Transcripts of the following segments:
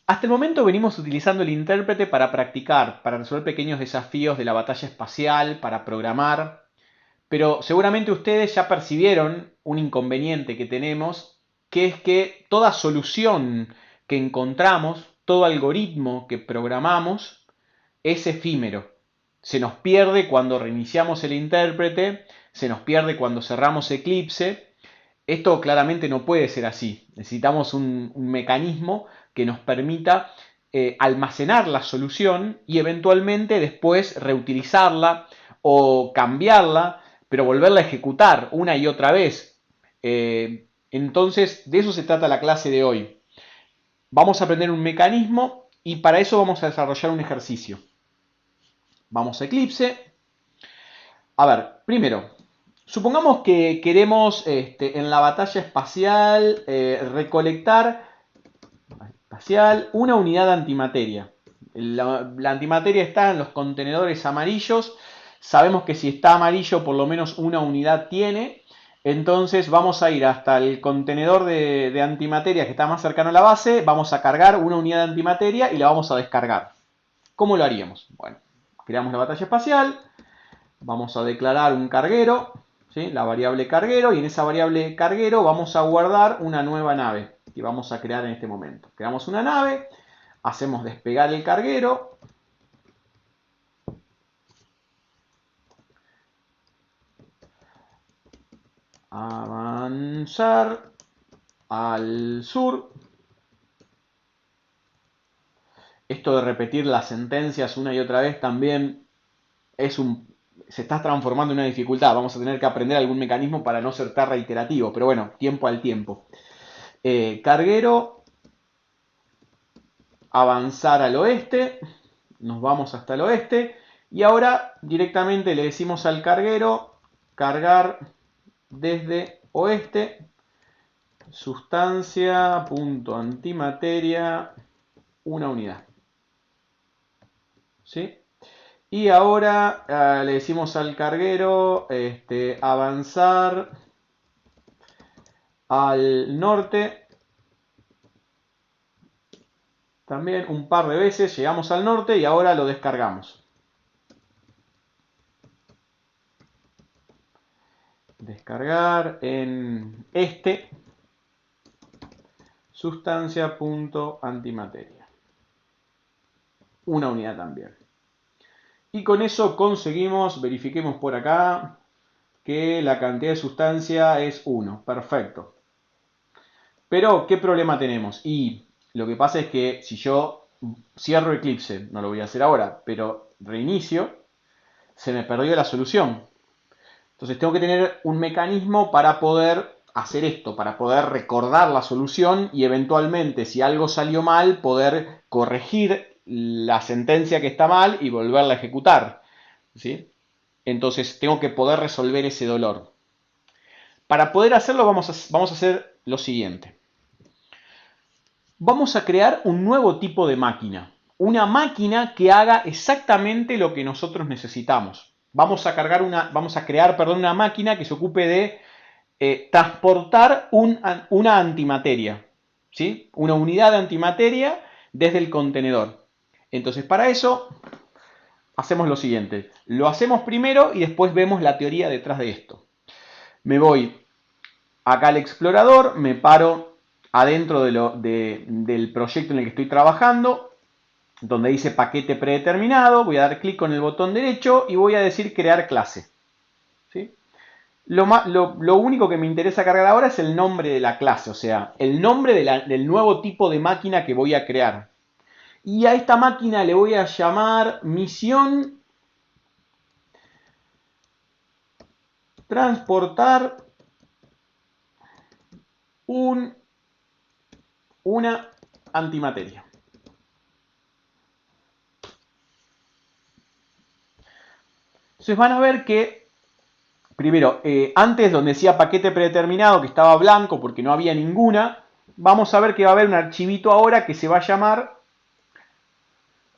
Hasta el momento venimos utilizando el intérprete para practicar, para resolver pequeños desafíos de la batalla espacial, para programar, pero seguramente ustedes ya percibieron un inconveniente que tenemos, que es que toda solución que encontramos, todo algoritmo que programamos, es efímero. Se nos pierde cuando reiniciamos el intérprete, se nos pierde cuando cerramos Eclipse. Esto claramente no puede ser así. Necesitamos un mecanismo que nos permita almacenar la solución y eventualmente después reutilizarla o cambiarla, pero volverla a ejecutar una y otra vez. Entonces, de eso se trata la clase de hoy. Vamos a aprender un mecanismo y para eso vamos a desarrollar un ejercicio. Vamos a Eclipse. A ver, primero, supongamos que queremos en la batalla espacial recolectar una unidad de antimateria. La antimateria está en los contenedores amarillos. Sabemos que si está amarillo por lo menos una unidad tiene. Entonces vamos a ir hasta el contenedor de antimateria que está más cercano a la base. Vamos a cargar una unidad de antimateria y la vamos a descargar. ¿Cómo lo haríamos? Bueno, creamos la batalla espacial. Vamos a declarar un carguero, ¿sí? La variable carguero, y en esa variable carguero vamos a guardar una nueva nave que vamos a crear en este momento. Creamos una nave, hacemos despegar el carguero, avanzar al sur. Esto de repetir las sentencias una y otra vez también se está transformando en una dificultad. Vamos a tener que aprender algún mecanismo para no ser tan reiterativo, pero bueno, tiempo al tiempo. Carguero, avanzar al oeste, nos vamos hasta el oeste y ahora directamente le decimos al carguero cargar desde oeste sustancia punto antimateria una unidad, ¿sí? Y ahora le decimos al carguero avanzar al norte también un par de veces, llegamos al norte y ahora lo descargamos. Descargar en sustancia.antimateria. Una unidad también. Y con eso conseguimos, verifiquemos por acá, que la cantidad de sustancia es 1. Perfecto. Pero, ¿qué problema tenemos? Y lo que pasa es que si yo cierro Eclipse, no lo voy a hacer ahora, pero reinicio, se me perdió la solución. Entonces tengo que tener un mecanismo para poder hacer esto, para poder recordar la solución y eventualmente, si algo salió mal, poder corregir la sentencia que está mal y volverla a ejecutar, ¿sí? Entonces tengo que poder resolver ese dolor. Para poder hacerlo vamos a hacer lo siguiente. Vamos a crear un nuevo tipo de máquina. Una máquina que haga exactamente lo que nosotros necesitamos. Vamos a crear, una máquina que se ocupe de transportar una antimateria, ¿sí? Una unidad de antimateria desde el contenedor. Entonces, para eso hacemos lo siguiente. Lo hacemos primero y después vemos la teoría detrás de esto. Me voy acá al explorador, me paro adentro del proyecto en el que estoy trabajando, donde dice paquete predeterminado, voy a dar clic con el botón derecho y voy a decir crear clase. ¿Sí? Lo único que me interesa cargar ahora es el nombre de la clase, o sea, el nombre del nuevo tipo de máquina que voy a crear. Y a esta máquina le voy a llamar misión transportar una antimateria. Entonces van a ver que, primero, antes donde decía paquete predeterminado, que estaba blanco porque no había ninguna, vamos a ver que va a haber un archivito ahora que se va a llamar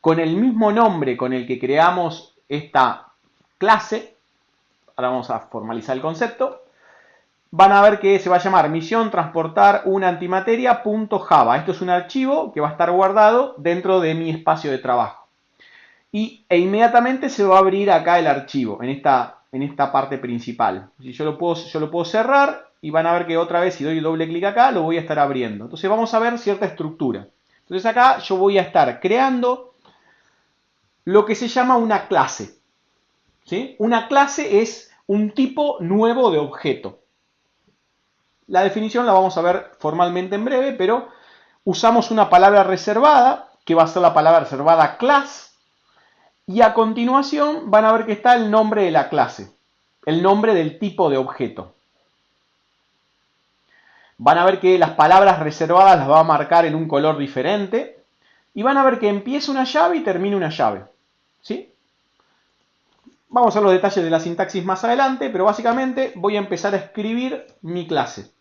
con el mismo nombre con el que creamos esta clase. Ahora vamos a formalizar el concepto. van a ver que se va a llamar misión transportar una antimateria.java. Esto es un archivo que va a estar guardado dentro de mi espacio de trabajo. E inmediatamente se va a abrir acá el archivo, en esta parte principal. Si yo lo puedo cerrar y van a ver que otra vez si doy doble clic acá lo voy a estar abriendo. Entonces vamos a ver cierta estructura. Entonces acá yo voy a estar creando lo que se llama una clase. ¿Sí? Una clase es un tipo nuevo de objeto. La definición la vamos a ver formalmente en breve, pero usamos una palabra reservada, que va a ser la palabra reservada class, y a continuación van a ver que está el nombre de la clase, el nombre del tipo de objeto. Van a ver que las palabras reservadas las va a marcar en un color diferente, y van a ver que empieza una llave y termina una llave. ¿Sí? Vamos a ver los detalles de la sintaxis más adelante, pero básicamente voy a empezar a escribir mi clase.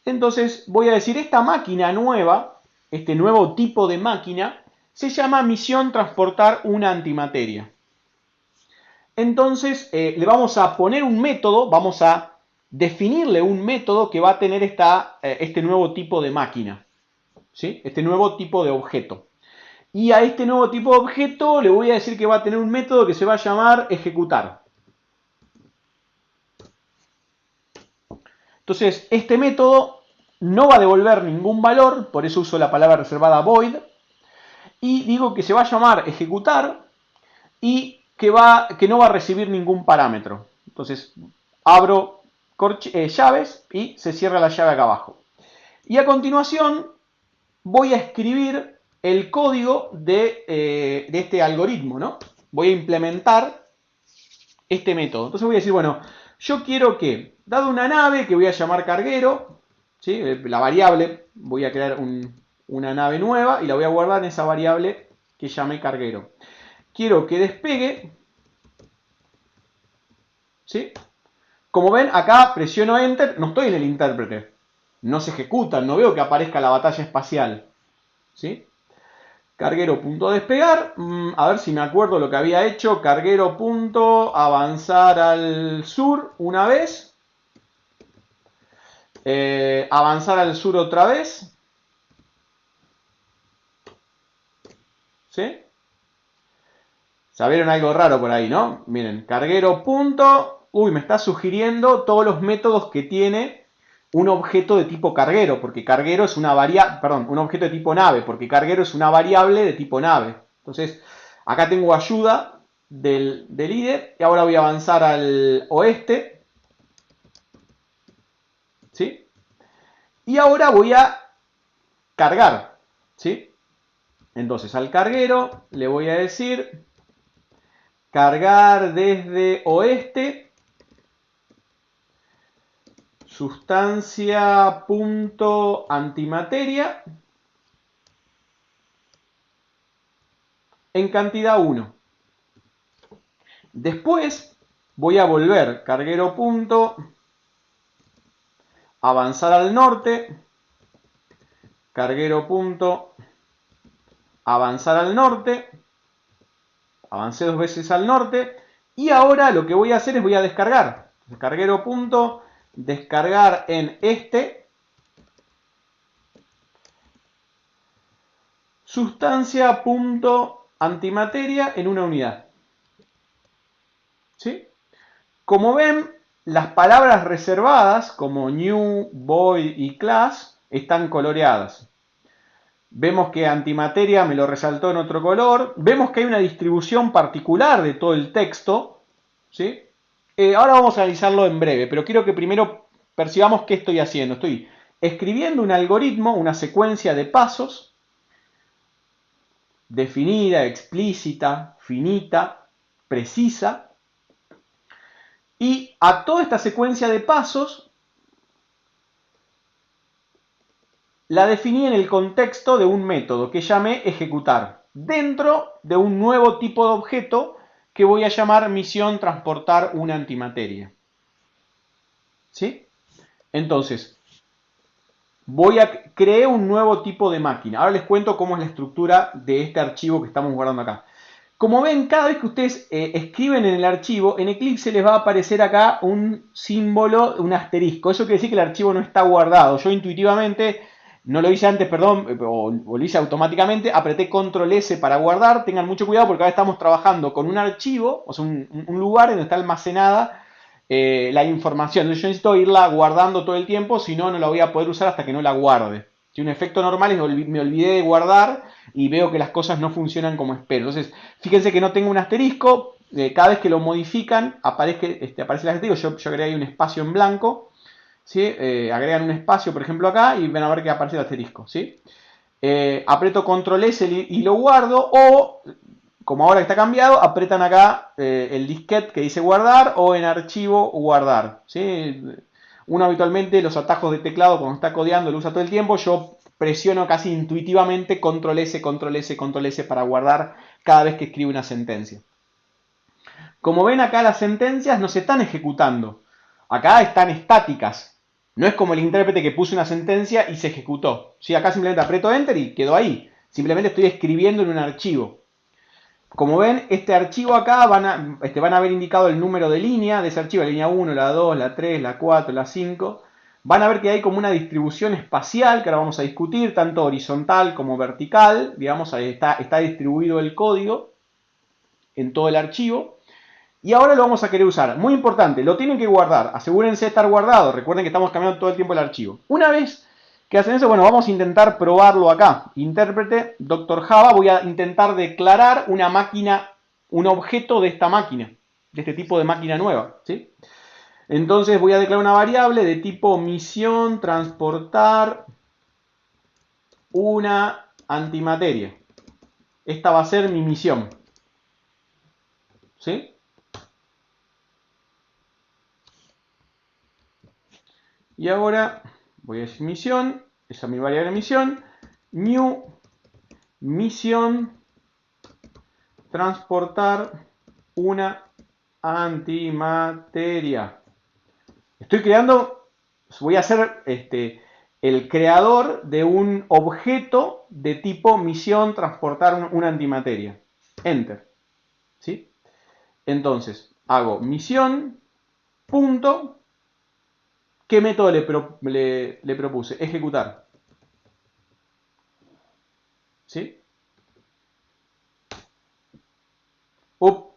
Entonces voy a decir, esta máquina nueva, este nuevo tipo de máquina, se llama misión transportar una antimateria. Entonces le vamos a poner un método, vamos a definirle un método que va a tener este nuevo tipo de máquina, ¿sí? Este nuevo tipo de objeto. Y a este nuevo tipo de objeto le voy a decir que va a tener un método que se va a llamar ejecutar. Entonces, este método no va a devolver ningún valor, por eso uso la palabra reservada void, y digo que se va a llamar ejecutar y que no va a recibir ningún parámetro. Entonces, abro llaves y se cierra la llave acá abajo. Y a continuación voy a escribir el código de este algoritmo, ¿no? Voy a implementar este método. Entonces voy a decir, bueno, yo quiero que, dado una nave que voy a llamar carguero, ¿sí? La variable, voy a crear una nave nueva y la voy a guardar en esa variable que llame carguero. Quiero que despegue, ¿sí? Como ven, acá presiono Enter, no estoy en el intérprete, no se ejecuta, no veo que aparezca la batalla espacial, ¿sí? Carguero.despegar, a ver si me acuerdo lo que había hecho, carguero.avanzar al sur una vez, avanzar al sur otra vez, ¿sí? ¿Sabieron algo raro por ahí, no? Miren, carguero. Uy, me está sugiriendo todos los métodos que tiene un objeto de tipo carguero, porque carguero es una variable, perdón, un objeto de tipo nave, porque carguero es una variable de tipo nave. Entonces, acá tengo ayuda del líder y ahora voy a avanzar al oeste, ¿sí? Y ahora voy a cargar, ¿sí? Entonces, al carguero le voy a decir cargar desde oeste, sustancia.antimateria en cantidad 1. Después voy a volver carguero.avanzar al norte, carguero.avanzar al norte, avancé 2 veces al norte y ahora lo que voy a hacer es voy a descargar. Carguero.descargar en este sustancia.antimateria en una unidad. ¿Sí? Como ven, las palabras reservadas como new, void y class están coloreadas. Vemos que antimateria me lo resaltó en otro color. Vemos que hay una distribución particular de todo el texto, ¿sí? Ahora vamos a analizarlo en breve, pero quiero que primero percibamos qué estoy haciendo. Estoy escribiendo un algoritmo, una secuencia de pasos, definida, explícita, finita, precisa, y a toda esta secuencia de pasos la definí en el contexto de un método que llamé ejecutar, dentro de un nuevo tipo de objeto que voy a llamar misión transportar una antimateria. ¿Sí? Entonces, creé un nuevo tipo de máquina. Ahora les cuento cómo es la estructura de este archivo que estamos guardando acá. Como ven, cada vez que ustedes escriben en el archivo, en Eclipse les va a aparecer acá un símbolo, un asterisco. Eso quiere decir que el archivo no está guardado. Yo intuitivamente, no lo hice antes, perdón, o lo hice automáticamente, apreté Control S para guardar. Tengan mucho cuidado porque ahora estamos trabajando con un archivo, o sea, un lugar donde está almacenada la información. Entonces yo necesito irla guardando todo el tiempo, si no, no la voy a poder usar hasta que no la guarde. Si un efecto normal es me olvidé de guardar y veo que las cosas no funcionan como espero. Entonces, fíjense que no tengo un asterisco. Cada vez que lo modifican, aparece el asterisco. Yo agregué ahí un espacio en blanco. ¿Sí? Agregan un espacio, por ejemplo, acá y van a ver que aparece el asterisco. ¿Sí? Aprieto Control S y lo guardo. O, como ahora está cambiado, apretan acá el disquete que dice guardar o en archivo guardar. ¿Sí? Uno habitualmente los atajos de teclado cuando está codeando lo usa todo el tiempo. Yo presiono casi intuitivamente Control S, Control S, Control S para guardar cada vez que escribo una sentencia. Como ven acá las sentencias no se están ejecutando. Acá están estáticas. No es como el intérprete que puso una sentencia y se ejecutó. ¿Sí? Acá simplemente aprieto Enter y quedó ahí. Simplemente estoy escribiendo en un archivo. Como ven, este archivo acá van a haber indicado el número de línea de ese archivo, la línea 1, la 2, la 3, la 4, la 5. Van a ver que hay como una distribución espacial que ahora vamos a discutir, tanto horizontal como vertical. Digamos, ahí está distribuido el código en todo el archivo. Y ahora lo vamos a querer usar. Muy importante, lo tienen que guardar. Asegúrense de estar guardado. Recuerden que estamos cambiando todo el tiempo el archivo. Una vez que hacen eso, bueno, vamos a intentar probarlo acá. Intérprete, Dr. Java, voy a intentar declarar una máquina, un objeto de esta máquina, de este tipo de máquina nueva, ¿sí? Entonces voy a declarar una variable de tipo misión, transportar una antimateria. Esta va a ser mi misión, ¿sí? Y ahora voy a decir misión, esa es mi variable misión, new misión, transportar una antimateria. Estoy creando, voy a ser el creador de un objeto de tipo misión, transportar una antimateria. Enter. ¿Sí? Entonces, hago misión, punto. ¿Qué método le propuse? Ejecutar. ¿Sí?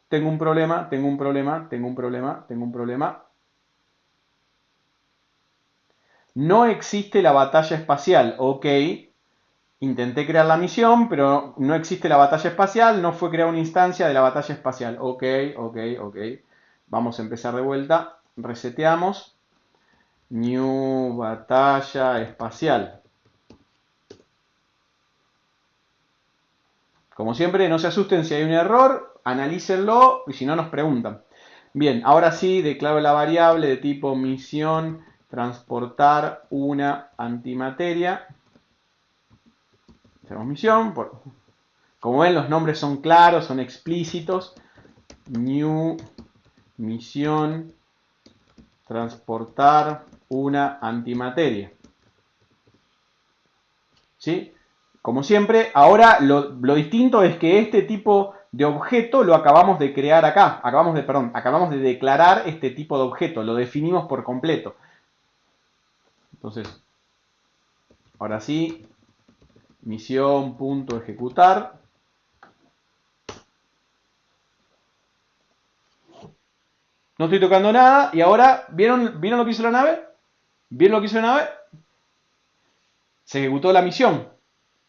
Tengo un problema, tengo un problema, tengo un problema, tengo un problema. No existe la batalla espacial. Ok, intenté crear la misión, pero no existe la batalla espacial. No fue creada una instancia de la batalla espacial. Ok, ok, ok. Vamos a empezar de vuelta. Reseteamos. New batalla espacial. Como siempre, no se asusten si hay un error, analícenlo y si no nos preguntan. Bien, ahora sí declaro la variable de tipo misión transportar una antimateria. Hacemos misión. Como ven, los nombres son claros, son explícitos. New misión transportar una antimateria. ¿Sí? Como siempre, ahora lo distinto es que este tipo de objeto lo acabamos de crear acá. Acabamos de declarar este tipo de objeto. Lo definimos por completo. Entonces, ahora sí, misión.ejecutar. No estoy tocando nada. Y ahora, ¿vieron lo que hizo la nave? ¿Vieron lo que hizo la nave? Se ejecutó la misión.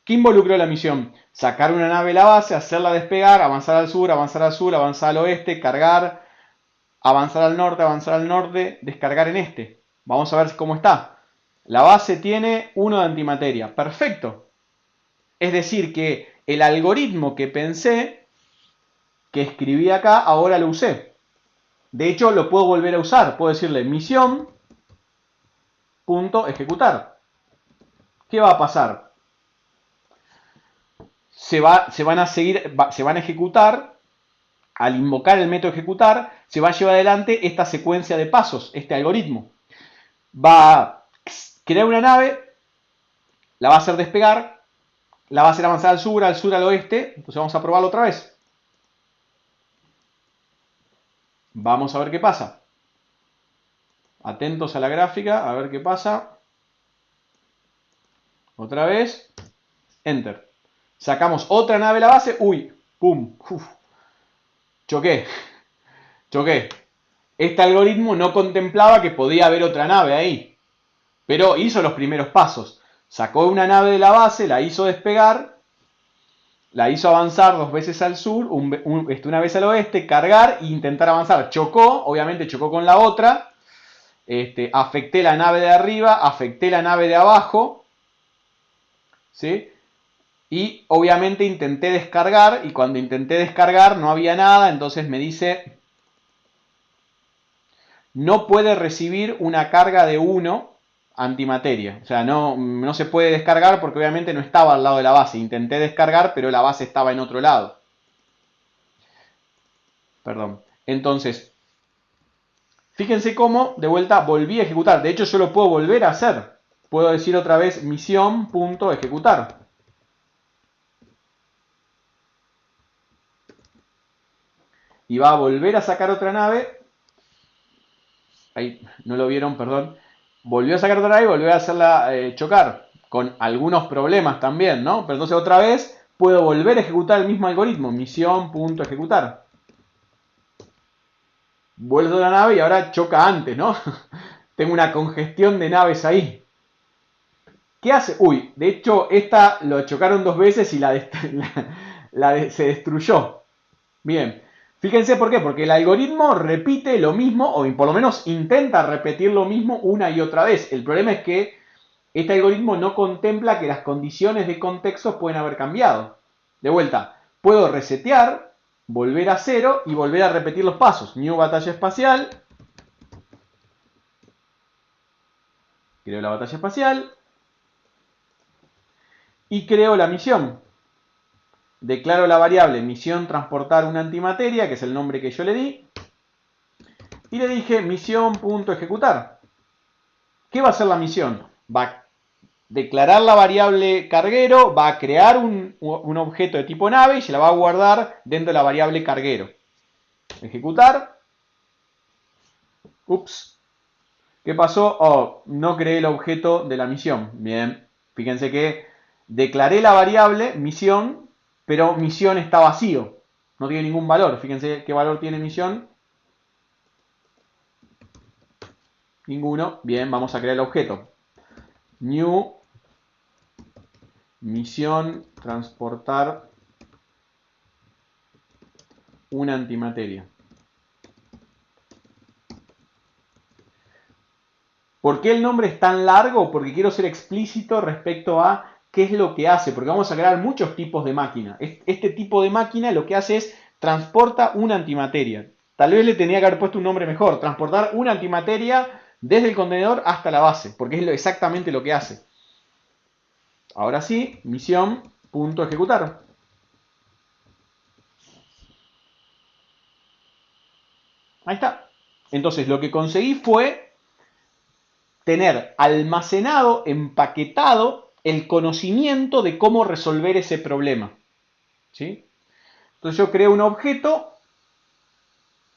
¿Qué involucró la misión? Sacar una nave de la base, hacerla despegar, avanzar al sur, avanzar al sur, avanzar al oeste, cargar, avanzar al norte, descargar en este. Vamos a ver cómo está. La base tiene 1 de antimateria. Perfecto. Es decir, que el algoritmo que pensé, que escribí acá, ahora lo usé. De hecho, lo puedo volver a usar. Puedo decirle misión.ejecutar. ¿Qué va a pasar? Se van a ejecutar, al invocar el método ejecutar, se va a llevar adelante esta secuencia de pasos, este algoritmo. Va a crear una nave, la va a hacer despegar, la va a hacer avanzar al sur, al oeste. Entonces vamos a probarlo otra vez. Vamos a ver qué pasa. Atentos a la gráfica, a ver qué pasa. Otra vez. Enter. Sacamos otra nave de la base. Uy, pum. Uf. Choqué. Choqué. Este algoritmo no contemplaba que podía haber otra nave ahí. Pero hizo los primeros pasos. Sacó una nave de la base, la hizo despegar, la hizo avanzar 2 veces al sur, una vez al oeste, cargar e intentar avanzar. Chocó, obviamente chocó con la otra. Afecté la nave de arriba, afecté la nave de abajo. ¿Sí? Y obviamente intenté descargar, y cuando intenté descargar no había nada, entonces me dice no puede recibir una carga de 1 antimateria. O sea, no se puede descargar porque obviamente no estaba al lado de la base. Intenté descargar, pero la base estaba en otro lado. Perdón. Entonces, fíjense cómo de vuelta volví a ejecutar. De hecho, yo lo puedo volver a hacer. Puedo decir otra vez misión.ejecutar. Y va a volver a sacar otra nave. Ahí no lo vieron, perdón. Volvió a sacar otra nave y volvió a hacerla chocar. Con algunos problemas también, ¿no? Pero entonces otra vez puedo volver a ejecutar el mismo algoritmo. Misión.ejecutar. Vuelvo a la nave y ahora choca antes, ¿no? Tengo una congestión de naves ahí. ¿Qué hace? Uy, de hecho esta lo chocaron 2 veces y se destruyó. Bien. Fíjense por qué, porque el algoritmo repite lo mismo, o por lo menos intenta repetir lo mismo una y otra vez. El problema es que este algoritmo no contempla que las condiciones de contexto pueden haber cambiado. De vuelta, puedo resetear, volver a 0 y volver a repetir los pasos. New batalla espacial. Creo la batalla espacial. Y creo la misión. Declaro la variable misión transportar una antimateria, que es el nombre que yo le di. Y le dije misión.ejecutar. ¿Qué va a hacer la misión? Va a declarar la variable carguero, va a crear un objeto de tipo nave y se la va a guardar dentro de la variable carguero. Ejecutar. Ups. ¿Qué pasó? Oh, no creé el objeto de la misión. Bien. Fíjense que declaré la variable misión, pero misión está vacío. No tiene ningún valor. Fíjense qué valor tiene misión. Ninguno. Bien, vamos a crear el objeto. New misión transportar una antimateria. ¿Por qué el nombre es tan largo? Porque quiero ser explícito respecto a qué es lo que hace, porque vamos a crear muchos tipos de máquina. Este tipo de máquina lo que hace es transporta una antimateria. Tal vez le tenía que haber puesto un nombre mejor, transportar una antimateria desde el contenedor hasta la base, porque es exactamente lo que hace. Ahora sí, misión.ejecutar. Ahí está. Entonces lo que conseguí fue tener almacenado, empaquetado, el conocimiento de cómo resolver ese problema. ¿Sí? Entonces yo creo un objeto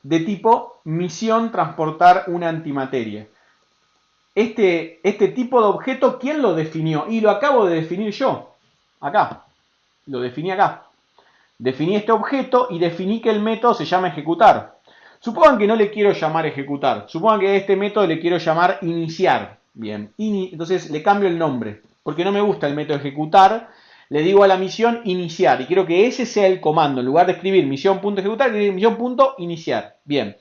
de tipo misión transportar una antimateria. Este tipo de objeto, ¿quién lo definió? Y lo acabo de definir yo. Acá. Lo definí acá. Definí este objeto y definí que el método se llama ejecutar. Supongan que no le quiero llamar ejecutar. Supongan que a este método le quiero llamar iniciar. Bien. Entonces le cambio el nombre. Porque no me gusta el método ejecutar. Le digo a la misión iniciar. Y quiero que ese sea el comando. En lugar de escribir misión.ejecutar, escribir misión.iniciar. Bien.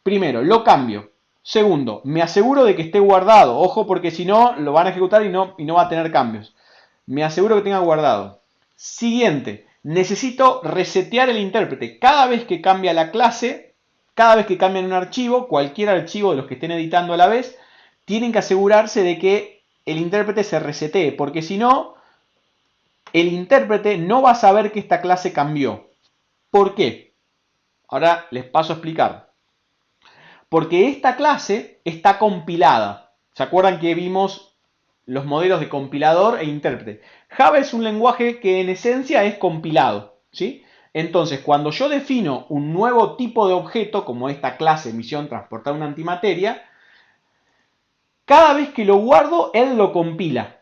Primero, lo cambio. Segundo, me aseguro de que esté guardado. Ojo, porque si no, lo van a ejecutar y no va a tener cambios. Me aseguro que tenga guardado. Siguiente, necesito resetear el intérprete. Cada vez que cambia la clase, cada vez que cambian un archivo, cualquier archivo de los que estén editando a la vez, tienen que asegurarse de que el intérprete se resetee, porque si no, el intérprete no va a saber que esta clase cambió. ¿Por qué? Ahora les paso a explicar. Porque esta clase está compilada. ¿Se acuerdan que vimos los modelos de compilador e intérprete? Java es un lenguaje que en esencia es compilado, ¿sí? Entonces, cuando yo defino un nuevo tipo de objeto, como esta clase misión transportar una antimateria, cada vez que lo guardo, él lo compila.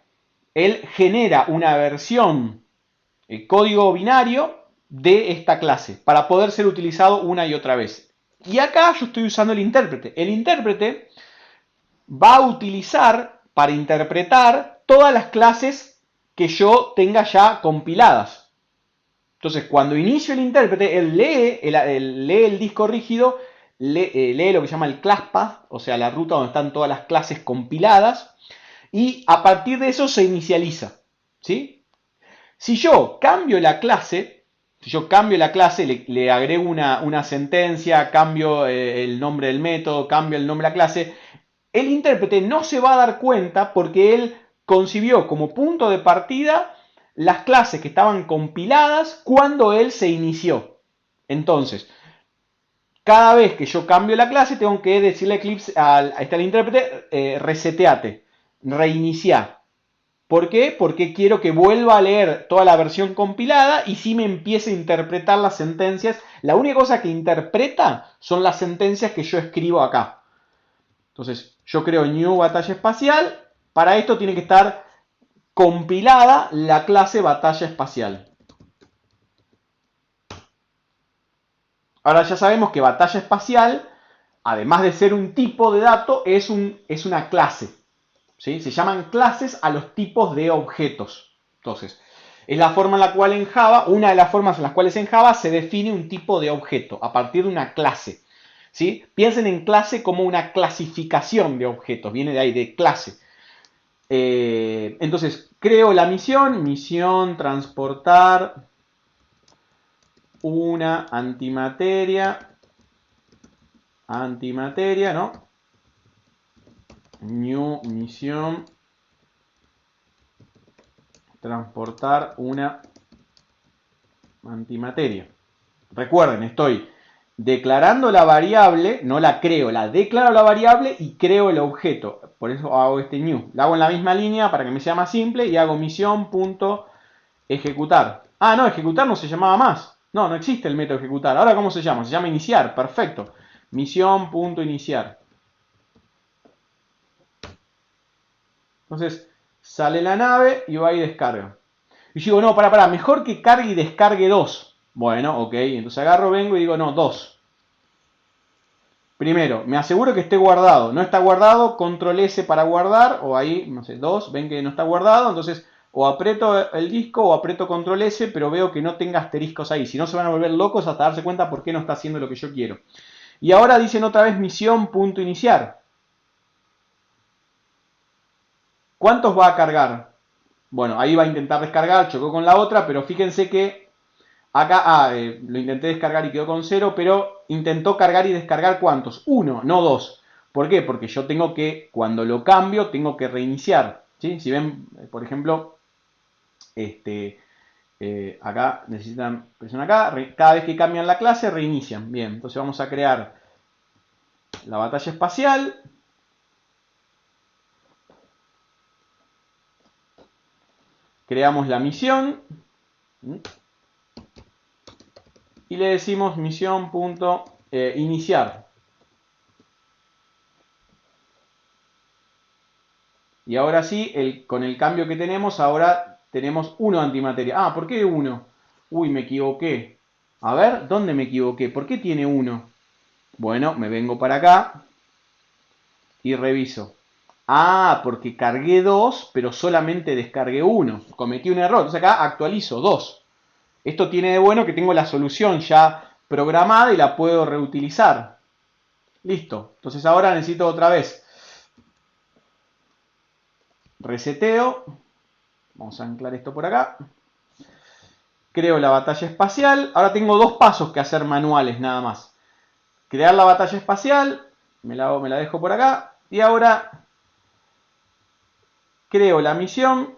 Él genera una versión, el código binario de esta clase para poder ser utilizado una y otra vez. Y acá yo estoy usando el intérprete. El intérprete va a utilizar para interpretar todas las clases que yo tenga ya compiladas. Entonces, cuando inicio el intérprete, él lee el disco rígido, lee lo que se llama el class path, o sea, la ruta donde están todas las clases compiladas, y a partir de eso se inicializa. ¿Sí? Si yo cambio la clase, le agrego una sentencia, cambio el nombre del método, cambio el nombre de la clase, el intérprete no se va a dar cuenta porque él concibió como punto de partida las clases que estaban compiladas cuando él se inició. Entonces, cada vez que yo cambio la clase, tengo que decirle a Eclipse, al intérprete, reseteate, reinicia. ¿Por qué? Porque quiero que vuelva a leer toda la versión compilada y sí me empiece a interpretar las sentencias. La única cosa que interpreta son las sentencias que yo escribo acá. Entonces, yo creo new batalla espacial. Para esto tiene que estar compilada la clase batalla espacial. Ahora ya sabemos que batalla espacial, además de ser un tipo de dato, es una clase. ¿Sí? Se llaman clases a los tipos de objetos. Entonces, es la forma en la cual en Java, una de las formas en las cuales en Java se define un tipo de objeto a partir de una clase. ¿Sí? Piensen en clase como una clasificación de objetos, viene de ahí, de clase. Entonces, creo la misión transportar una antimateria, ¿no? New misión transportar una antimateria. Recuerden, estoy declarando la variable, no la creo, la declaro la variable y creo el objeto. Por eso hago este new. La hago en la misma línea para que me sea más simple y hago misión.ejecutar. Ah, no, ejecutar no se llamaba más. No, no existe el método ejecutar. Ahora, ¿cómo se llama? Se llama iniciar. Perfecto. Misión.iniciar. Entonces, sale la nave y va y descarga. Y yo digo, no, para, mejor que cargue y descargue 2. Bueno, ok, entonces agarro, vengo y digo, no, 2. Primero, me aseguro que esté guardado. No está guardado, control S para guardar, o ahí, no sé, 2, ven que no está guardado, entonces o aprieto el disco o aprieto control S, pero veo que no tenga asteriscos ahí. Si no, se van a volver locos hasta darse cuenta por qué no está haciendo lo que yo quiero. Y ahora dicen otra vez misión.iniciar. ¿Cuántos va a cargar? Bueno, ahí va a intentar descargar, chocó con la otra, pero fíjense que acá lo intenté descargar y quedó con 0, pero intentó cargar y descargar ¿cuántos? 1, no 2. ¿Por qué? Porque yo tengo que, cuando lo cambio, tengo que reiniciar. ¿Sí? Si ven, por ejemplo, acá necesitan presión acá, cada vez que cambian la clase, reinician. Bien, entonces vamos a crear la batalla espacial. Creamos la misión. Y le decimos misión.iniciar. Y ahora sí, con el cambio que tenemos, ahora tenemos 1 antimateria. Ah, ¿por qué 1? Uy, me equivoqué. A ver, ¿dónde me equivoqué? ¿Por qué tiene 1? Bueno, me vengo para acá y reviso. Ah, porque cargué 2, pero solamente descargué 1. Cometí un error. Entonces acá actualizo 2. Esto tiene de bueno que tengo la solución ya programada y la puedo reutilizar. Listo. Entonces ahora necesito otra vez. Reseteo. Vamos a anclar esto por acá. Creo la batalla espacial. Ahora tengo 2 pasos que hacer manuales nada más. Crear la batalla espacial. Me la dejo por acá. Y ahora creo la misión.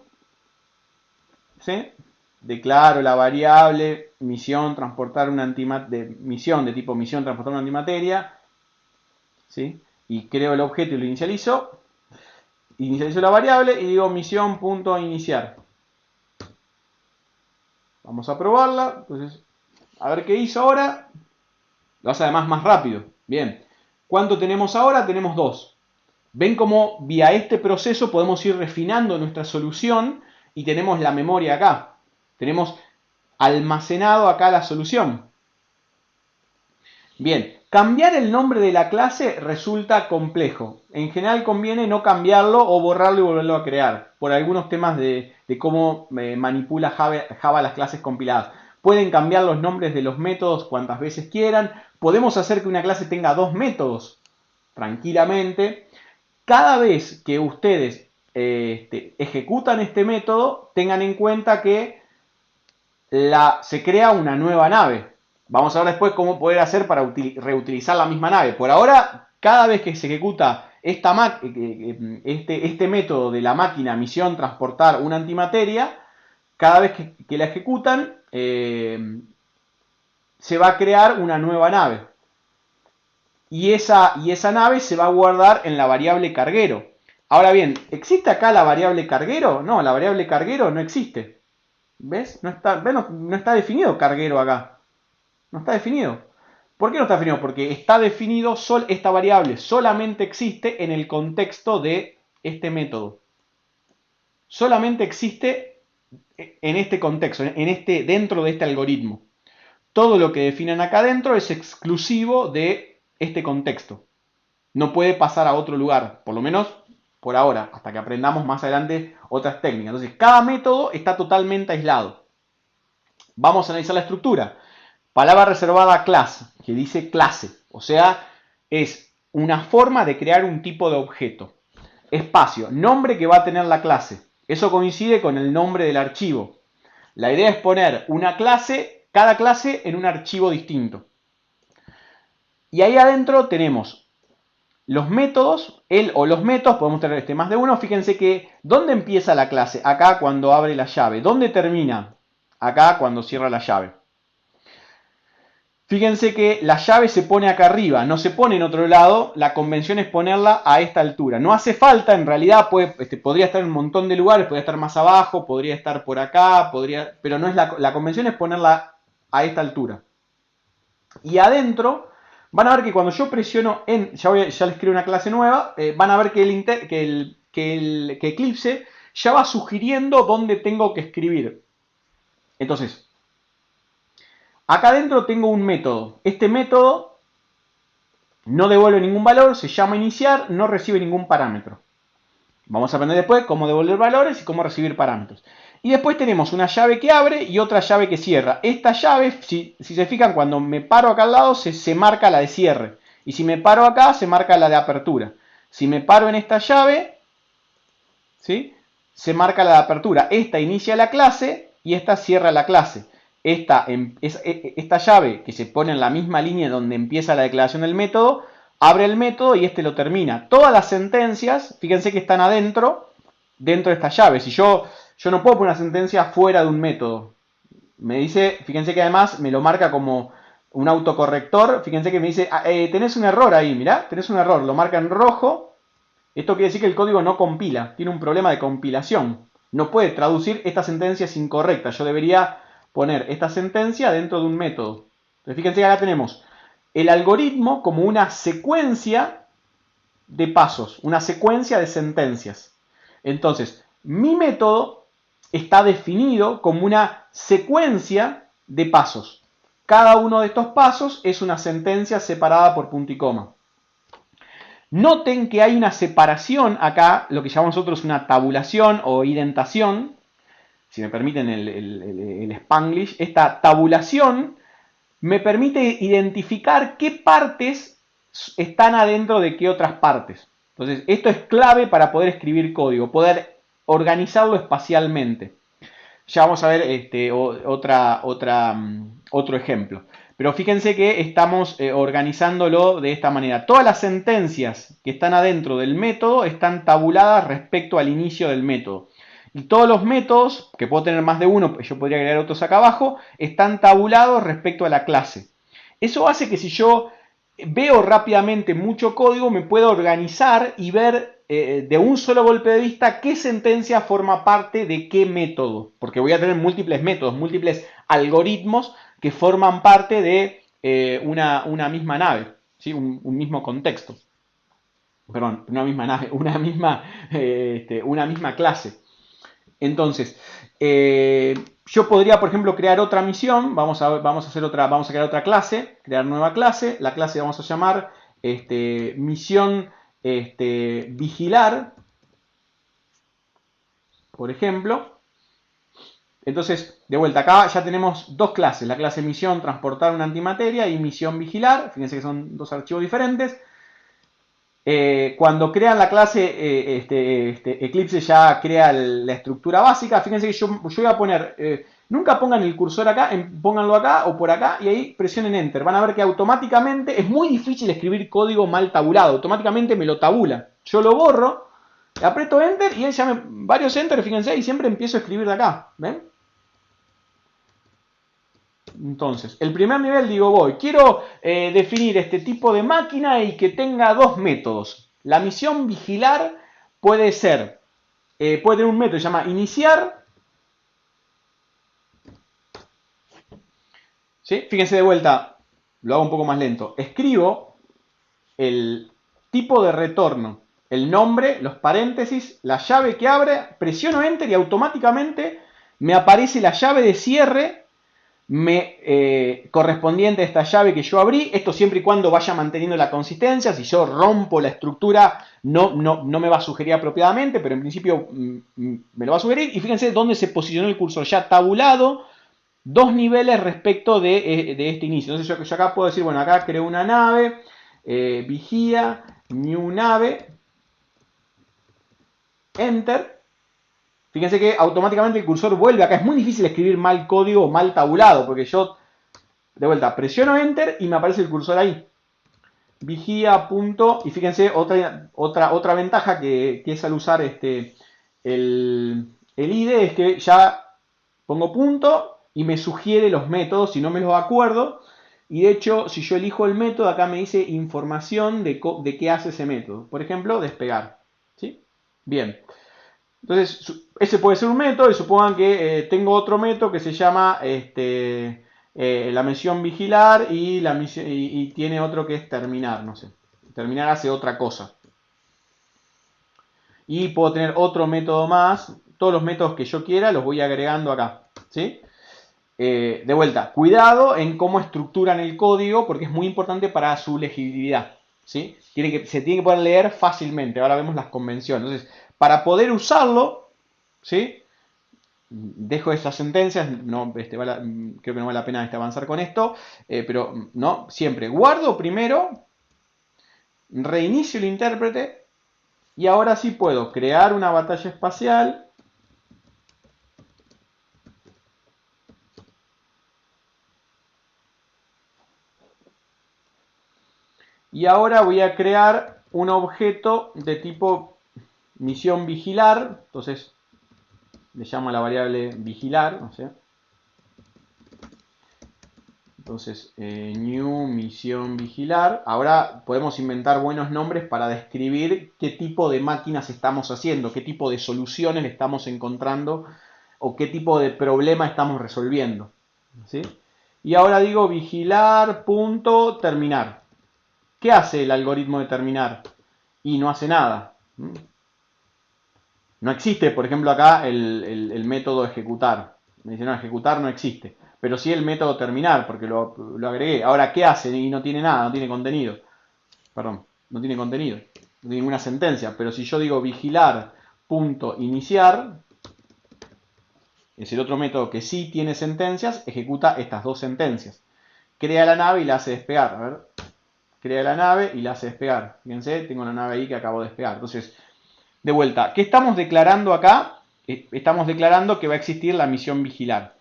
¿Sí? Declaro la variable misión transportar una misión de tipo misión transportar una antimateria. ¿Sí? Y creo el objeto y lo inicializo. Inicializo la variable y digo misión.iniciar. Vamos a probarla. Entonces A ver qué hizo ahora. Lo hace además más rápido. Bien. ¿Cuánto tenemos ahora? Tenemos 2. Ven cómo vía este proceso podemos ir refinando nuestra solución y tenemos la memoria acá. Tenemos almacenado acá la solución. Bien, cambiar el nombre de la clase resulta complejo. En general conviene no cambiarlo o borrarlo y volverlo a crear, por algunos temas de cómo manipula Java las clases compiladas. Pueden cambiar los nombres de los métodos cuantas veces quieran. Podemos hacer que una clase tenga 2 métodos tranquilamente. Cada vez que ustedes ejecutan este método, tengan en cuenta que se crea una nueva nave. Vamos a ver después cómo poder hacer para reutilizar la misma nave. Por ahora, cada vez que se ejecuta este método de la máquina misión transportar una antimateria, cada vez que la ejecutan, se va a crear una nueva nave. Y esa nave se va a guardar en la variable carguero. Ahora bien, ¿existe acá la variable carguero? No, la variable carguero no existe. ¿Ves? No está definido carguero acá. No está definido. ¿Por qué no está definido? Porque está definido, esta variable solamente existe en el contexto de este método. Solamente existe en este contexto, dentro de este algoritmo. Todo lo que definen acá dentro es exclusivo de este contexto. No puede pasar a otro lugar, por lo menos por ahora, hasta que aprendamos más adelante otras técnicas. Entonces, cada método está totalmente aislado. Vamos a analizar la estructura. Palabra reservada a class, que dice clase. O sea, es una forma de crear un tipo de objeto. Espacio, nombre que va a tener la clase. Eso coincide con el nombre del archivo. La idea es poner una clase, cada clase en un archivo distinto. Y ahí adentro tenemos los métodos, los métodos, podemos tener más de uno. Fíjense que, ¿dónde empieza la clase? Acá cuando abre la llave. ¿Dónde termina? Acá cuando cierra la llave. Fíjense que la llave se pone acá arriba, no se pone en otro lado. La convención es ponerla a esta altura. No hace falta, en realidad podría estar en un montón de lugares, podría estar más abajo, podría estar por acá, pero no es la convención es ponerla a esta altura. Y adentro, van a ver que cuando yo presiono ya les creo una clase nueva, van a ver que Eclipse ya va sugiriendo dónde tengo que escribir. Entonces, acá adentro tengo un método. Este método no devuelve ningún valor, se llama iniciar, no recibe ningún parámetro. Vamos a aprender después cómo devolver valores y cómo recibir parámetros. Y después tenemos una llave que abre y otra llave que cierra. Esta llave, si se fijan, cuando me paro acá al lado se marca la de cierre. Y si me paro acá, se marca la de apertura. Si me paro en esta llave, ¿sí?, se marca la de apertura. Esta inicia la clase y esta cierra la clase. Esta llave que se pone en la misma línea donde empieza la declaración del método, abre el método y este lo termina. Todas las sentencias, fíjense que están dentro de esta llave. Si yo no puedo poner una sentencia fuera de un método. Me dice, fíjense que además me lo marca como un autocorrector. Fíjense que me dice, tenés un error ahí, mirá, tenés un error. Lo marca en rojo. Esto quiere decir que el código no compila, tiene un problema de compilación. No puede traducir esta sentencia es incorrecta. Yo debería poner esta sentencia dentro de un método. Entonces fíjense que acá tenemos el algoritmo como una secuencia de pasos, una secuencia de sentencias. Entonces, mi método está definido como una secuencia de pasos. Cada uno de estos pasos es una sentencia separada por punto y coma. Noten que hay una separación acá, lo que llamamos nosotros una tabulación o indentación. Si me permiten el Spanglish, esta tabulación me permite identificar qué partes están adentro de qué otras partes. Entonces, esto es clave para poder escribir código, poder organizarlo espacialmente. Ya vamos a ver otro ejemplo. Pero fíjense que estamos organizándolo de esta manera. Todas las sentencias que están adentro del método están tabuladas respecto al inicio del método. Y todos los métodos, que puedo tener más de uno, yo podría agregar otros acá abajo, están tabulados respecto a la clase. Eso hace que si yo veo rápidamente mucho código, me pueda organizar y ver de un solo golpe de vista qué sentencia forma parte de qué método, porque voy a tener múltiples métodos, múltiples algoritmos que forman parte de una misma nave, ¿sí? Un mismo contexto. Perdón, una misma nave, una misma clase. Entonces, yo podría, por ejemplo, crear otra misión. Vamos a crear otra clase, crear nueva clase. La clase vamos a llamar misión vigilar, por ejemplo. Entonces, de vuelta, acá ya tenemos dos clases. La clase misión, transportar una antimateria, y misión vigilar. Fíjense que son dos archivos diferentes. Cuando crean la clase, Eclipse ya crea la estructura básica. Fíjense que yo voy a poner, nunca pongan el cursor acá, pónganlo acá o por acá y ahí presionen Enter. Van a ver que automáticamente, es muy difícil escribir código mal tabulado, automáticamente me lo tabula. Yo lo borro, aprieto Enter y él ya varios Enter, fíjense, y siempre empiezo a escribir de acá. ¿Ven? Entonces, el primer nivel digo quiero definir este tipo de máquina y que tenga dos métodos. La misión vigilar puede tener un método que se llama iniciar. ¿Sí? Fíjense de vuelta, lo hago un poco más lento. Escribo el tipo de retorno, el nombre, los paréntesis, la llave que abre, presiono Enter y automáticamente me aparece la llave de cierre correspondiente a esta llave que yo abrí. Esto siempre y cuando vaya manteniendo la consistencia. Si yo rompo la estructura no me va a sugerir apropiadamente, pero en principio me lo va a sugerir. Y fíjense dónde se posicionó el cursor, ya tabulado, dos niveles respecto de este inicio. Entonces yo acá puedo decir, bueno, acá creo una nave, vigía, new nave, enter. Fíjense que automáticamente el cursor vuelve acá. Es muy difícil escribir mal código o mal tabulado, porque yo, de vuelta, presiono Enter y me aparece el cursor ahí. Vigía, punto, y fíjense otra ventaja que es al usar el IDE, es que ya pongo punto y me sugiere los métodos, si no me los acuerdo. Y de hecho, si yo elijo el método, acá me dice información de qué hace ese método. Por ejemplo, despegar. ¿Sí? Bien. Entonces, ese puede ser un método, y supongan que tengo otro método que se llama la misión vigilar y tiene otro que es terminar, no sé. Terminar hace otra cosa. Y puedo tener otro método más. Todos los métodos que yo quiera los voy agregando acá. ¿Sí? De vuelta, cuidado en cómo estructuran el código, porque es muy importante para su legibilidad. ¿Sí? Se tiene que poder leer fácilmente. Ahora vemos las convenciones. Entonces, para poder usarlo, ¿sí? Dejo estas sentencias, no, creo que no vale la pena avanzar con esto, pero no, siempre guardo primero, reinicio el intérprete y ahora sí puedo crear una batalla espacial. Y ahora voy a crear un objeto de tipo misión vigilar. Entonces le llamo a la variable vigilar, no sé. Entonces, new misión vigilar. Ahora podemos inventar buenos nombres para describir qué tipo de máquinas estamos haciendo, qué tipo de soluciones estamos encontrando o qué tipo de problema estamos resolviendo. ¿Sí? Y ahora digo vigilar punto terminar. ¿Qué hace el algoritmo de terminar? Y no hace nada. No existe, por ejemplo, acá el método ejecutar. Me dice, no, ejecutar no existe. Pero sí el método terminar, porque lo agregué. Ahora, ¿qué hace? Y no tiene nada, no tiene contenido. Perdón, no tiene contenido. No tiene ninguna sentencia. Pero si yo digo vigilar punto iniciar, es el otro método que sí tiene sentencias, ejecuta estas dos sentencias. Crea la nave y la hace despegar. A ver. Crea la nave y la hace despegar. Fíjense, tengo una nave ahí que acabo de despegar. Entonces, de vuelta, ¿qué estamos declarando acá? Estamos declarando que va a existir la misión vigilar.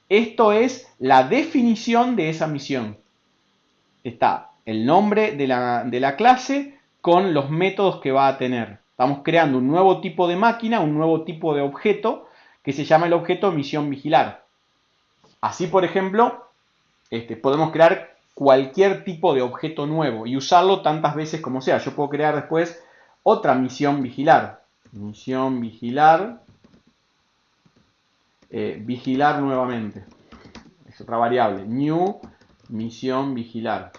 Esto es la definición de esa misión. Está el nombre de la clase con los métodos que va a tener. Estamos creando un nuevo tipo de máquina, un nuevo tipo de objeto que se llama el objeto misión vigilar. Así, por ejemplo, podemos crear cualquier tipo de objeto nuevo y usarlo tantas veces como sea. Yo puedo crear después otra misión vigilar. Misión vigilar. Vigilar nuevamente. Es otra variable. New misión vigilar.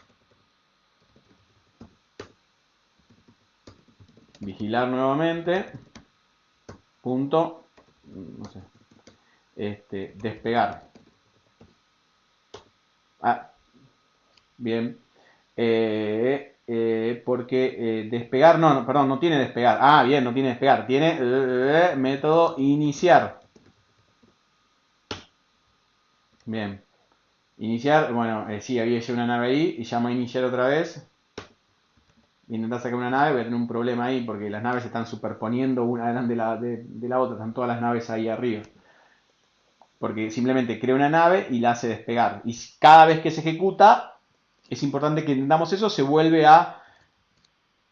Vigilar nuevamente. Punto. No sé. Despegar. Bien. Porque despegar, no, perdón, no tiene despegar. Bien, no tiene despegar. Tiene método iniciar. Bien. Iniciar, bueno, sí, había ya una nave ahí y llama a iniciar otra vez. Intentar sacar una nave, voy a tener un problema ahí porque las naves se están superponiendo una delante de la otra. Están todas las naves ahí arriba. Porque simplemente crea una nave y la hace despegar. Y cada vez que se ejecuta, es importante que entendamos eso, se vuelve a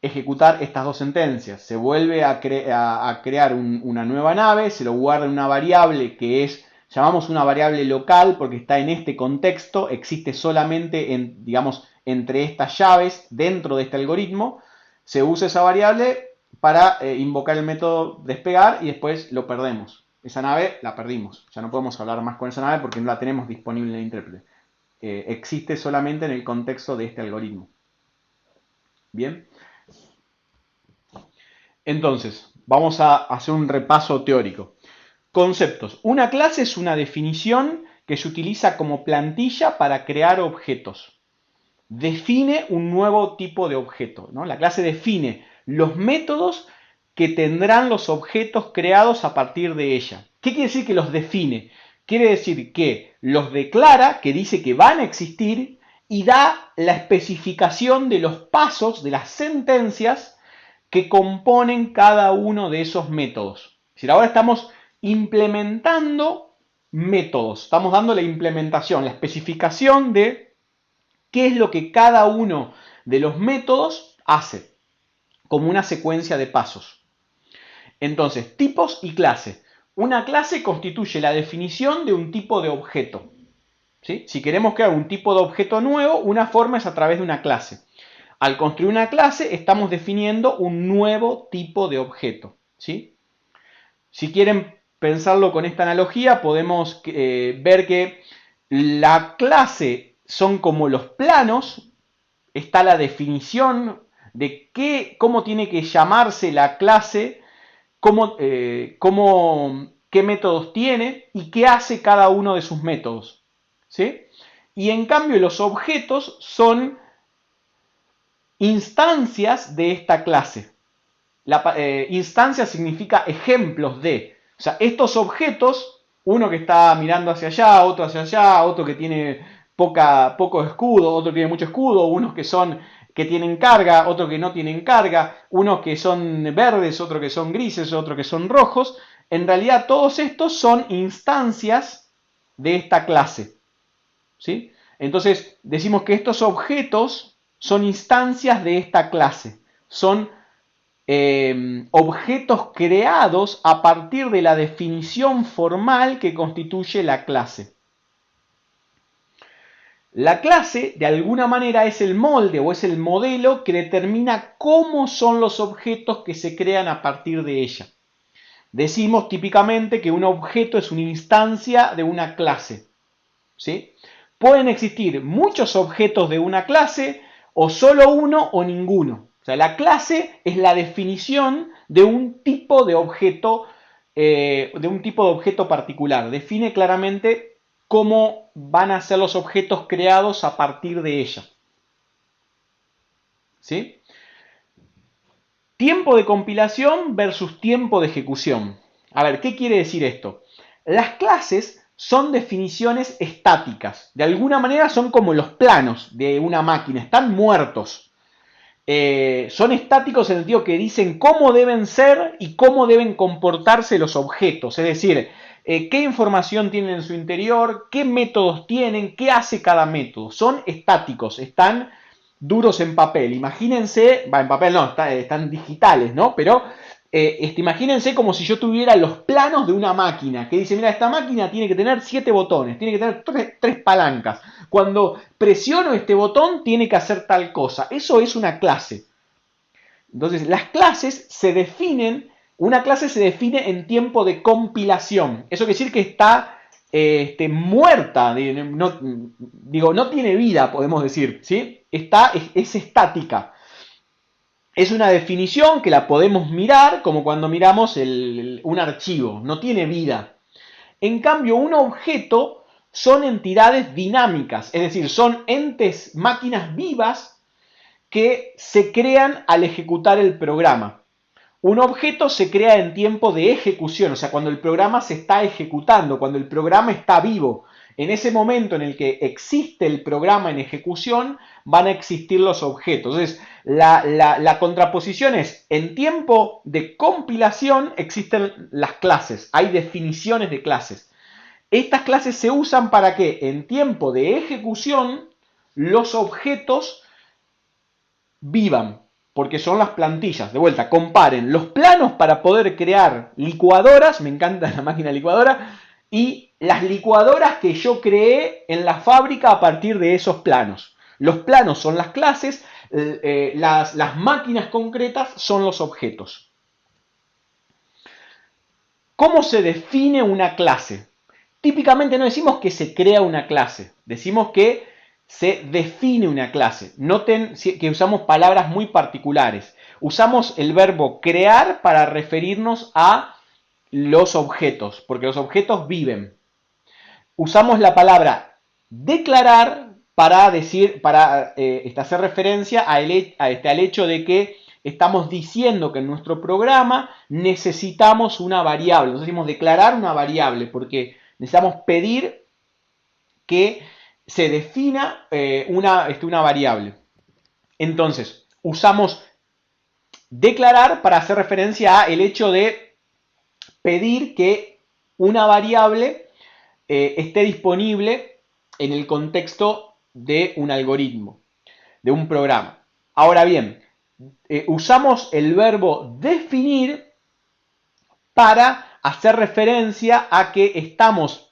ejecutar estas dos sentencias. Se vuelve a crear una nueva nave, se lo guarda en una variable que es, llamamos una variable local porque está en este contexto, existe solamente digamos, entre estas llaves dentro de este algoritmo. Se usa esa variable para invocar el método despegar y después lo perdemos. Esa nave la perdimos. Ya no podemos hablar más con esa nave porque no la tenemos disponible en el intérprete. Existe solamente en el contexto de este algoritmo. Bien. Entonces, vamos a hacer un repaso teórico. Conceptos. Una clase es una definición que se utiliza como plantilla para crear objetos. Define un nuevo tipo de objeto, ¿no? La clase define los métodos que tendrán los objetos creados a partir de ella. ¿Qué quiere decir que los define? Quiere decir que los declara, que dice que van a existir y da la especificación de los pasos, de las sentencias que componen cada uno de esos métodos. Es decir, ahora estamos implementando métodos, estamos dando la implementación, la especificación de qué es lo que cada uno de los métodos hace, como una secuencia de pasos. Entonces, tipos y clase. Una clase constituye la definición de un tipo de objeto. ¿Sí? Si queremos crear un tipo de objeto nuevo, una forma es a través de una clase. Al construir una clase, estamos definiendo un nuevo tipo de objeto. ¿Sí? Si quieren pensarlo con esta analogía, podemos ver que la clase son como los planos, está la definición de cómo tiene que llamarse la clase, qué métodos tiene y qué hace cada uno de sus métodos. ¿Sí? Y en cambio los objetos son instancias de esta clase. Instancia significa ejemplos de. O sea, estos objetos, uno que está mirando hacia allá, otro que tiene poco escudo, otro que tiene mucho escudo, unos que tienen carga, otros que no tienen carga, unos que son verdes, otros que son grises, otros que son rojos. En realidad todos estos son instancias de esta clase. ¿Sí? Entonces decimos que estos objetos son instancias de esta clase. Son objetos creados a partir de la definición formal que constituye la clase. La clase, de alguna manera, es el molde o es el modelo que determina cómo son los objetos que se crean a partir de ella. Decimos típicamente que un objeto es una instancia de una clase. ¿Sí? Pueden existir muchos objetos de una clase o solo uno o ninguno. O sea, la clase es la definición de un tipo de objeto, particular. Define claramente cómo van a ser los objetos creados a partir de ella. ¿Sí? Tiempo de compilación versus tiempo de ejecución. A ver, ¿qué quiere decir esto? Las clases son definiciones estáticas. De alguna manera son como los planos de una máquina, están muertos. Son estáticos en el sentido que dicen cómo deben ser y cómo deben comportarse los objetos. Es decir, qué información tienen en su interior, qué métodos tienen, qué hace cada método. Son estáticos, están duros en papel. Imagínense, en papel no, están digitales, ¿no? Pero imagínense como si yo tuviera los planos de una máquina, que dice, mira, esta máquina tiene que tener 7 botones, tiene que tener 3 palancas. Cuando presiono este botón, tiene que hacer tal cosa. Eso es una clase. Entonces, las clases se definen, una clase se define en tiempo de compilación. Eso quiere decir que está muerta, no tiene vida, podemos decir, ¿sí? Es estática. Es una definición que la podemos mirar como cuando miramos un archivo, no tiene vida. En cambio, un objeto son entidades dinámicas, es decir, son entes, máquinas vivas que se crean al ejecutar el programa. Un objeto se crea en tiempo de ejecución, o sea, cuando el programa se está ejecutando, cuando el programa está vivo. En ese momento en el que existe el programa en ejecución, van a existir los objetos. Entonces, la contraposición es, en tiempo de compilación existen las clases, hay definiciones de clases. Estas clases se usan para que en tiempo de ejecución los objetos vivan, porque son las plantillas. De vuelta, comparen los planos para poder crear licuadoras, me encanta la máquina licuadora, y las licuadoras que yo creé en la fábrica a partir de esos planos. Los planos son las clases, las máquinas concretas son los objetos. ¿Cómo se define una clase? Típicamente no decimos que se crea una clase, decimos que se define una clase. Noten que usamos palabras muy particulares. Usamos el verbo crear para referirnos a los objetos, porque los objetos viven. Usamos la palabra declarar para hacer referencia al hecho de que estamos diciendo que en nuestro programa necesitamos una variable. Nosotros decimos declarar una variable porque necesitamos pedir que se defina una variable. Entonces, usamos declarar para hacer referencia a el hecho de pedir que una variable esté disponible en el contexto de un algoritmo, de un programa. Ahora bien, usamos el verbo definir para hacer referencia a que estamos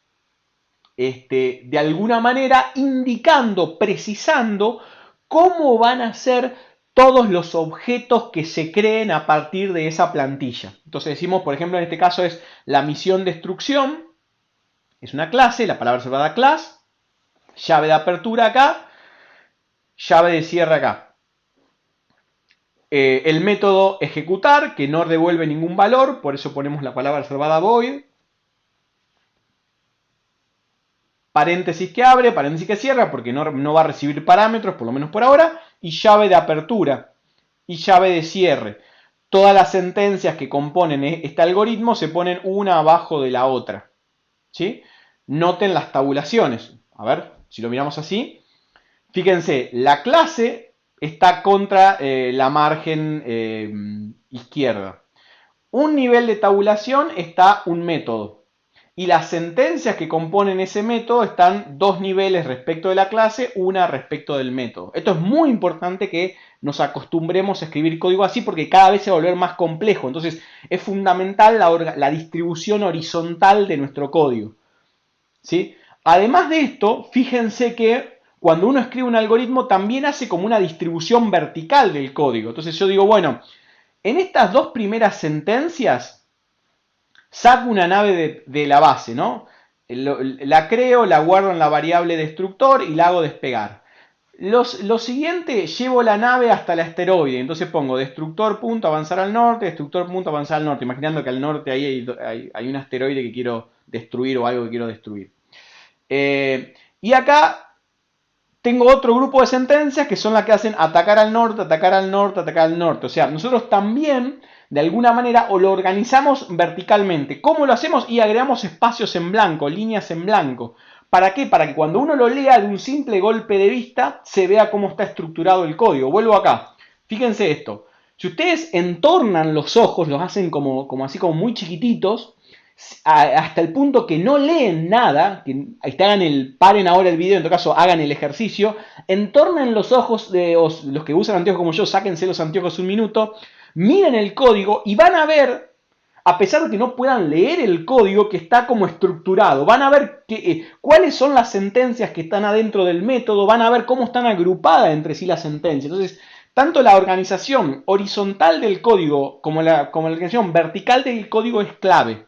de alguna manera indicando, precisando cómo van a ser todos los objetos que se creen a partir de esa plantilla. Entonces decimos, por ejemplo, en este caso es la misión destrucción, es una clase, la palabra reservada class, llave de apertura acá, llave de cierre acá. El método ejecutar, que no devuelve ningún valor, por eso ponemos la palabra reservada void. Paréntesis que abre, paréntesis que cierra, porque no va a recibir parámetros, por lo menos por ahora, y llave de apertura y llave de cierre. Todas las sentencias que componen este algoritmo se ponen una abajo de la otra, ¿sí? Noten las tabulaciones. A ver, si lo miramos así, fíjense, la clase está contra la margen izquierda. Un nivel de tabulación está un método. Y las sentencias que componen ese método están dos niveles respecto de la clase, una respecto del método. Esto es muy importante que nos acostumbremos a escribir código así porque cada vez se va a volver más complejo. Entonces es fundamental la distribución horizontal de nuestro código, ¿sí? Además de esto, fíjense que cuando uno escribe un algoritmo también hace como una distribución vertical del código. Entonces yo digo, bueno, en estas dos primeras sentencias saco una nave de la base, ¿no? La creo, la guardo en la variable destructor y la hago despegar. Lo siguiente, llevo la nave hasta el asteroide. Entonces pongo destructor punto avanzar al norte, destructor punto avanzar al norte. Imaginando que al norte ahí hay un asteroide que quiero destruir o algo que quiero destruir. Y acá tengo otro grupo de sentencias que son las que hacen atacar al norte, atacar al norte, atacar al norte. O sea, nosotros también de alguna manera o lo organizamos verticalmente. ¿Cómo lo hacemos? Y agregamos espacios en blanco, líneas en blanco. ¿Para qué? Para que cuando uno lo lea de un simple golpe de vista se vea cómo está estructurado el código. Vuelvo acá. Fíjense esto. Si ustedes entornan los ojos, los hacen como así como muy chiquititos, hasta el punto que no leen nada, paren ahora el video, en todo caso hagan el ejercicio, entornen los ojos, los que usan anteojos como yo, sáquense los anteojos un minuto, miren el código y van a ver, a pesar de que no puedan leer el código, que está como estructurado. Van a ver cuáles son las sentencias que están adentro del método, van a ver cómo están agrupadas entre sí las sentencias. Entonces, Tanto la organización horizontal del código como la organización vertical del código es clave.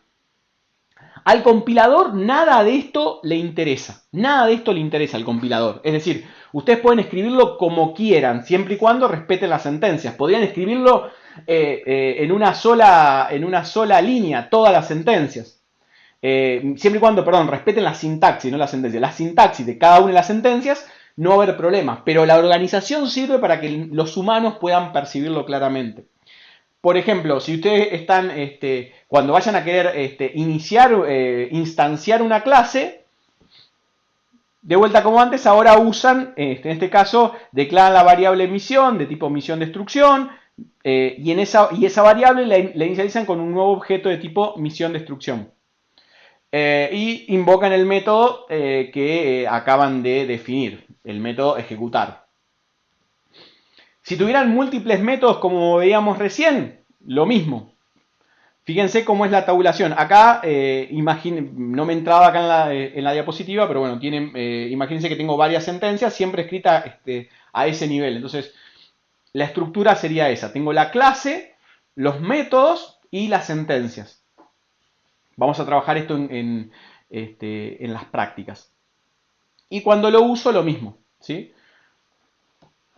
Al compilador nada de esto le interesa. Nada de esto le interesa al compilador. Es decir, ustedes pueden escribirlo como quieran, siempre y cuando respeten las sentencias. Podrían escribirlo en una sola línea, todas las sentencias. Siempre y cuando, perdón, respeten la sintaxis, no la sentencia. La sintaxis de cada una de las sentencias, no va a haber problemas. Pero la organización sirve para que los humanos puedan percibirlo claramente. Por ejemplo, si ustedes están, cuando vayan a querer instanciar una clase, de vuelta como antes, ahora usan, en este caso, declaran la variable misión de tipo misión destrucción, y esa variable la inicializan con un nuevo objeto de tipo misión destrucción. Y invocan el método que acaban de definir, el método ejecutar. Si tuvieran múltiples métodos como veíamos recién, lo mismo. Fíjense cómo es la tabulación. Acá, no me entraba acá en la diapositiva, pero bueno, imagínense que tengo varias sentencias, siempre escritas a ese nivel. Entonces, la estructura sería esa. Tengo la clase, los métodos y las sentencias. Vamos a trabajar esto en las prácticas. Y cuando lo uso, lo mismo, ¿sí?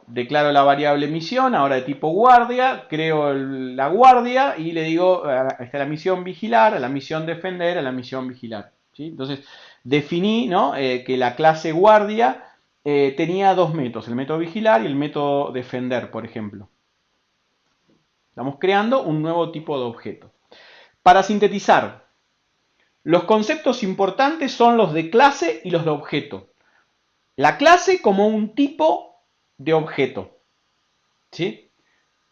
Declaro la variable misión, ahora de tipo guardia, creo la guardia y le digo a la misión vigilar, a la misión defender, a la misión vigilar. ¿Sí? Entonces, definí, ¿no? Que la clase guardia tenía dos métodos, el método vigilar y el método defender, por ejemplo. Estamos creando un nuevo tipo de objeto. Para sintetizar, los conceptos importantes son los de clase y los de objeto. La clase como un tipo de objeto. ¿Sí?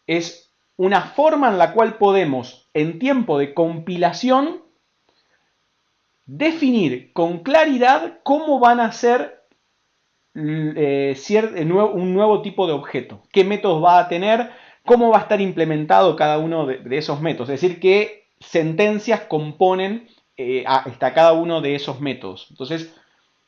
Es una forma en la cual podemos, en tiempo de compilación, definir con claridad cómo van a ser un nuevo tipo de objeto, qué métodos va a tener, cómo va a estar implementado cada uno de esos métodos, es decir, qué sentencias componen hasta cada uno de esos métodos. Entonces,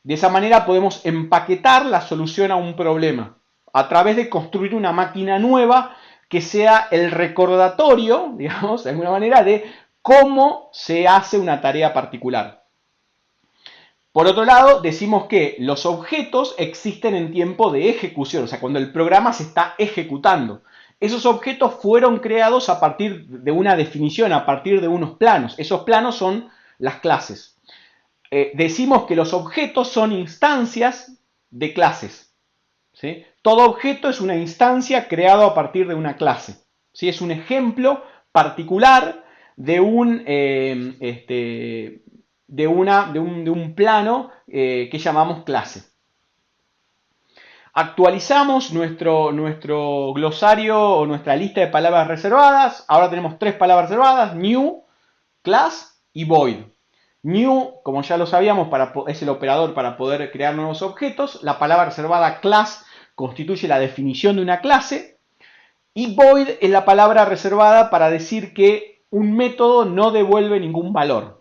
de esa manera podemos empaquetar la solución a un problema a través de construir una máquina nueva que sea el recordatorio, digamos, de alguna manera, de cómo se hace una tarea particular. Por otro lado, decimos que los objetos existen en tiempo de ejecución, o sea, cuando el programa se está ejecutando. Esos objetos fueron creados a partir de una definición, a partir de unos planos. Esos planos son las clases. Decimos que los objetos son instancias de clases. ¿Sí? Todo objeto es una instancia creado a partir de una clase. ¿Sí? Es un ejemplo particular de un plano que llamamos clase. Actualizamos nuestro glosario o nuestra lista de palabras reservadas. Ahora tenemos 3 palabras reservadas: new, class y void. New, como ya lo sabíamos, es el operador para poder crear nuevos objetos. La palabra reservada class constituye la definición de una clase. Y void es la palabra reservada para decir que un método no devuelve ningún valor.